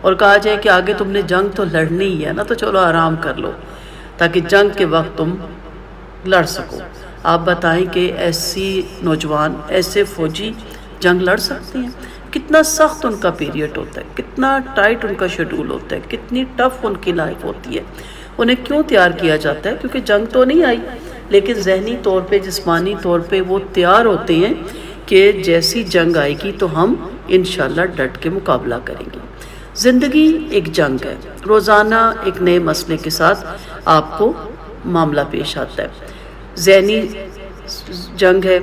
اور کہا جائے کہ آگے تم نے جنگ تو لڑنی ہی ہے نا، تو چلو آرام کر لو تاکہ جنگ کے وقت تم لڑ سکو۔ آپ بتائیں کہ ایسی نوجوان، ایسے فوجی جنگ لڑ سکتے ہیں؟ کتنا سخت ان کا پیریڈ ہوتا ہے، کتنا ٹائٹ ان کا شیڈول ہوتا ہے، کتنی ٹف ان کی لائف ہوتی ہے۔ انہیں کیوں تیار کیا جاتا ہے؟ کیونکہ جنگ تو نہیں آئی، لیکن ذہنی طور پہ، جسمانی طور پہ وہ تیار ہوتے ہیں کہ جیسی جنگ آئے گی تو ہم انشاءاللہ ڈٹ کے مقابلہ کریں گے۔ زندگی ایک جنگ ہے، روزانہ ایک نئے مسئلے کے ساتھ آپ کو معاملہ پیش آتا ہے۔ ذہنی جنگ ہے،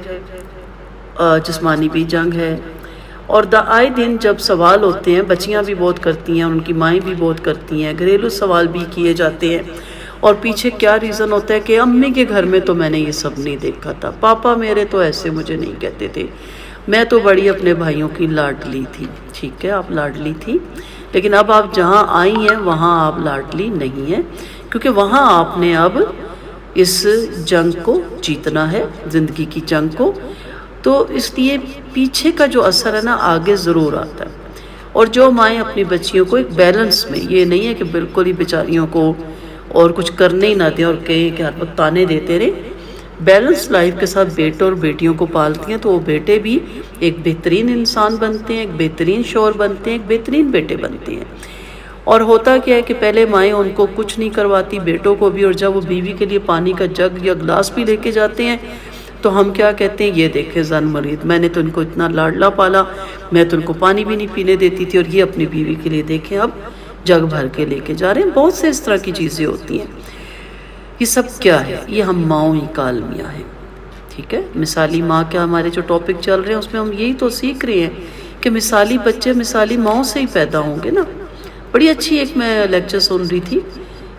جسمانی بھی جنگ ہے، اور آئے دن جب سوال ہوتے ہیں، بچیاں بھی بہت کرتی ہیں، ان کی مائیں بھی بہت کرتی ہیں، گھریلو سوال بھی کیے جاتے ہیں، اور پیچھے کیا ریزن ہوتا ہے کہ امی کے گھر میں تو میں نے یہ سب نہیں دیکھا تھا، پاپا میرے تو ایسے مجھے نہیں کہتے تھے، میں تو بڑی اپنے بھائیوں کی لاڈلی تھی۔ ٹھیک ہے، آپ لاڈلی تھی، لیکن اب آپ جہاں آئی ہیں وہاں آپ لاڈلی نہیں ہیں، کیونکہ وہاں آپ نے اب اس جنگ کو جیتنا ہے، زندگی کی جنگ کو۔ تو اس لیے پیچھے کا جو اثر ہے نا، آگے ضرور آتا ہے۔ اور جو مائیں اپنی بچیوں کو ایک بیلنس میں، یہ نہیں ہے کہ بالکل ہی بیچاریوں کو اور کچھ کرنے ہی نہ دیں اور کہیں کہ ہر وقت تانے دیتے رہے، بیلنس لائف کے ساتھ بیٹے اور بیٹیوں کو پالتی ہیں، تو وہ بیٹے بھی ایک بہترین انسان بنتے ہیں، ایک بہترین شوہر بنتے ہیں، ایک بہترین بیٹے بنتے ہیں۔ اور ہوتا کیا ہے کہ پہلے مائیں ان کو کچھ نہیں کرواتی، بیٹوں کو بھی، اور جب وہ بیوی کے لیے پانی کا جگ یا گلاس بھی لے کے جاتے ہیں تو ہم کیا کہتے ہیں، یہ دیکھیں زن مرید، میں نے تو ان کو اتنا لاڈلا پالا، میں تو ان کو پانی بھی نہیں پینے دیتی تھی، اور یہ اپنی بیوی کے لیے دیکھیں اب جگ بھر کے لے کے جا رہے ہیں۔ بہت سے اس طرح کی چیزیں ہوتی ہیں۔ یہ سب کیا ہے؟ یہ ہم ماؤں ہی کا المیہ ہیں۔ ٹھیک ہے، مثالی ماں کا ہمارے جو ٹاپک چل رہے ہیں اس میں ہم یہی تو سیکھ رہے ہیں کہ مثالی بچے مثالی ماؤں سے ہی پیدا ہوں گے نا۔ بڑی اچھی ایک میں لیکچر سن رہی تھی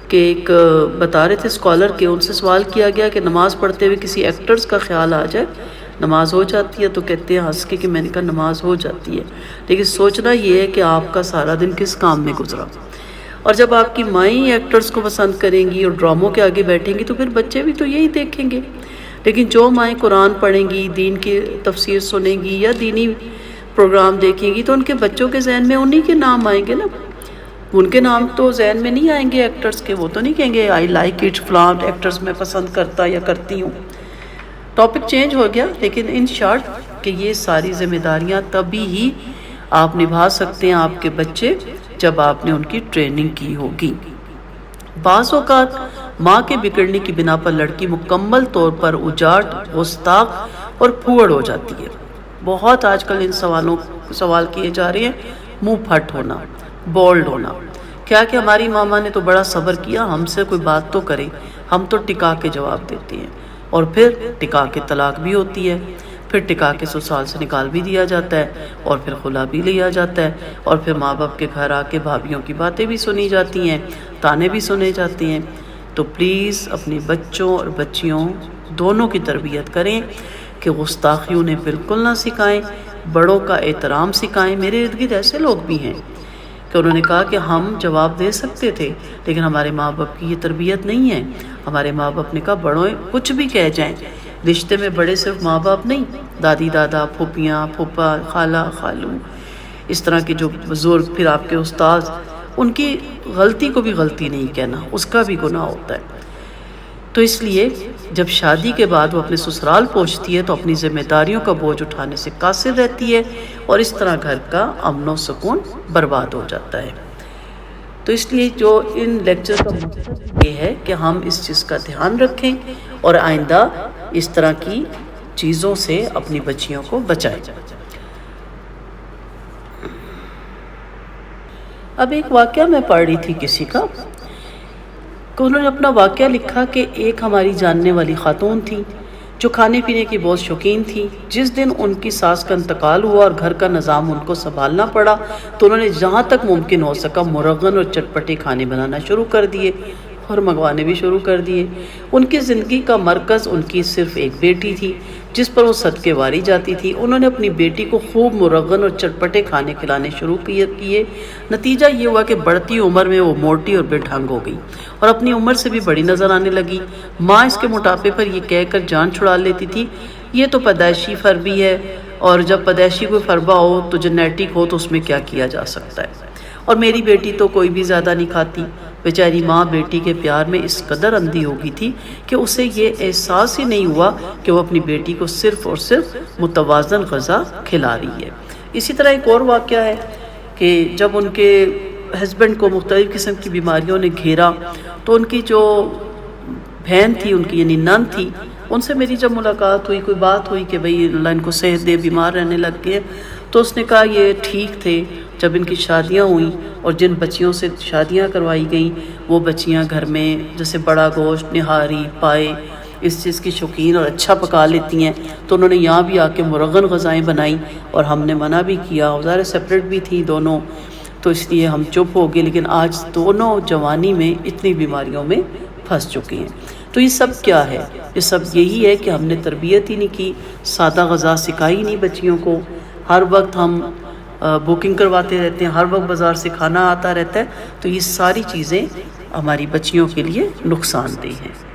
کہ ایک بتا رہے تھے اسکالر کے، ان سے سوال کیا گیا کہ نماز پڑھتے ہوئے کسی ایکٹرز کا خیال آ جائے، نماز ہو جاتی ہے؟ تو کہتے ہیں ہنس کے کہ میں نے کہا نماز ہو جاتی ہے، لیکن سوچنا یہ ہے کہ آپ کا سارا دن کس کام میں گزرا۔ اور جب آپ کی مائیں ایکٹرز کو پسند کریں گی اور ڈراموں کے آگے بیٹھیں گی تو پھر بچے بھی تو یہی دیکھیں گے۔ لیکن جو مائیں قرآن پڑھیں گی، دین کی تفسیر سنیں گی یا دینی پروگرام دیکھیں گی، تو ان کے بچوں کے ذہن میں انہی کے نام آئیں گے نا، ان کے نام تو ذہن میں نہیں آئیں گے ایکٹرز کے۔ وہ تو نہیں کہیں گے آئی لائک اٹ، فلاں ایکٹرز میں پسند کرتا یا کرتی ہوں۔ ٹاپک چینج ہو گیا، لیکن ان شارٹ کہ یہ ساری ذمہ داریاں تبھی ہی آپ نبھا سکتے ہیں، آپ کے بچے، جب آپ نے ان کی ٹریننگ کی ہوگی۔ بعض اوقات ماں کے بگڑنے کی بنا پر لڑکی مکمل طور پر اجاٹ، گستاخ اور پھوڑ ہو جاتی ہے۔ بہت آج کل ان سوال کیے جا رہے ہیں، منہ پھٹ ہونا، بولڈ ہونا، کیا کہ ہماری ماما نے تو بڑا صبر کیا، ہم سے کوئی بات تو کرے، ہم تو ٹکا کے جواب دیتے ہیں، اور پھر ٹکا کے طلاق بھی ہوتی ہے، پھر ٹکا کے سسرال سے نکال بھی دیا جاتا ہے، اور پھر خلا بھی لیا جاتا ہے، اور پھر ماں باپ کے گھر آ کے بھابھیوں کی باتیں بھی سنی جاتی ہیں، تانے بھی سنے جاتے ہیں۔ تو پلیز اپنے بچوں اور بچیوں دونوں کی تربیت کریں کہ گستاخی انہیں بالکل نہ سکھائیں، بڑوں کا احترام سکھائیں۔ میرے ارد گرد ایسے لوگ بھی ہیں کہ انہوں نے کہا کہ ہم جواب دے سکتے تھے، لیکن ہمارے ماں باپ کی یہ تربیت نہیں ہے۔ ہمارے ماں باپ نے کہا بڑوں کچھ بھی کہہ جائیں، رشتے میں بڑے صرف ماں باپ نہیں، دادی دادا، پھوپھیاں پھوپھا، خالہ خالو، اس طرح کے جو بزرگ، پھر آپ کے استاد، ان کی غلطی کو بھی غلطی نہیں کہنا، اس کا بھی گناہ ہوتا ہے۔ تو اس لیے جب شادی کے بعد وہ اپنے سسرال پہنچتی ہے تو اپنی ذمہ داریوں کا بوجھ اٹھانے سے قاصر رہتی ہے، اور اس طرح گھر کا امن و سکون برباد ہو جاتا ہے۔ تو اس لیے جو ان لیکچر کا مقصد یہ ہے کہ ہم اس چیز کا دھیان رکھیں اور آئندہ اس طرح کی چیزوں سے اپنی بچیوں کو بچائیں۔ اب ایک واقعہ میں پڑھ رہی تھی کسی کا، کہ انہوں نے اپنا واقعہ لکھا کہ ایک ہماری جاننے والی خاتون تھی جو کھانے پینے کی بہت شوقین تھی۔ جس دن ان کی ساس کا انتقال ہوا اور گھر کا نظام ان کو سنبھالنا پڑا تو انہوں نے جہاں تک ممکن ہو سکا مرغن اور چٹپٹے کھانے بنانا شروع کر دیے اور منگوانے بھی شروع کر دیے۔ ان کی زندگی کا مرکز ان کی صرف ایک بیٹی تھی جس پر وہ صدقے واری جاتی تھی۔ انہوں نے اپنی بیٹی کو خوب مرغن اور چٹپٹے کھانے کھلانے شروع کیے۔ نتیجہ یہ ہوا کہ بڑھتی عمر میں وہ موٹی اور بے ڈھنگ ہو گئی اور اپنی عمر سے بھی بڑی نظر آنے لگی۔ ماں اس کے موٹاپے پر یہ کہہ کر جان چھڑا لیتی تھی یہ تو پیدائشی فربی ہے، اور جب پیدائشی کوئی فربہ ہو تو جنیٹک ہو تو اس میں کیا کیا جا سکتا ہے۔ اور میری بیٹی تو کوئی بھی زیادہ نہیں کھاتی، بیچاری ماں بیٹی کے پیار میں اس قدر اندھی ہو گئی تھی کہ اسے یہ احساس ہی نہیں ہوا کہ وہ اپنی بیٹی کو صرف اور صرف متوازن غذا کھلا رہی ہے۔ اسی طرح ایک اور واقعہ ہے کہ جب ان کے ہسبینڈ کو مختلف قسم کی بیماریوں نے گھیرا تو ان کی جو بہن تھی، ان کی یعنی نند تھی، ان سے میری جب ملاقات ہوئی، کوئی بات ہوئی کہ بھئی اللہ ان کو صحت دے، بیمار رہنے لگ گئے، تو اس نے کہا یہ ٹھیک تھے جب ان کی شادیاں ہوئیں اور جن بچیوں سے شادیاں کروائی گئیں وہ بچیاں گھر میں جیسے بڑا گوشت، نہاری، پائے اس چیز کی شوقین اور اچھا پکا لیتی ہیں، تو انہوں نے یہاں بھی آ کے مرغن غذائیں بنائیں اور ہم نے منع بھی کیا، ظاہر سپریٹ بھی تھی دونوں، تو اس لیے ہم چپ ہو گئے، لیکن آج دونوں جوانی میں اتنی بیماریوں میں پھنس چکے ہیں۔ تو یہ سب کیا ہے؟ یہ سب یہی ہے کہ ہم نے تربیت ہی نہیں کی، سادہ غذا سکھائی نہیں بچیوں کو، ہر وقت ہم بکنگ کرواتے رہتے ہیں، ہر وقت بازار سے کھانا آتا رہتا ہے، تو یہ ساری چیزیں ہماری بچیوں کے لیے نقصان دہ ہیں۔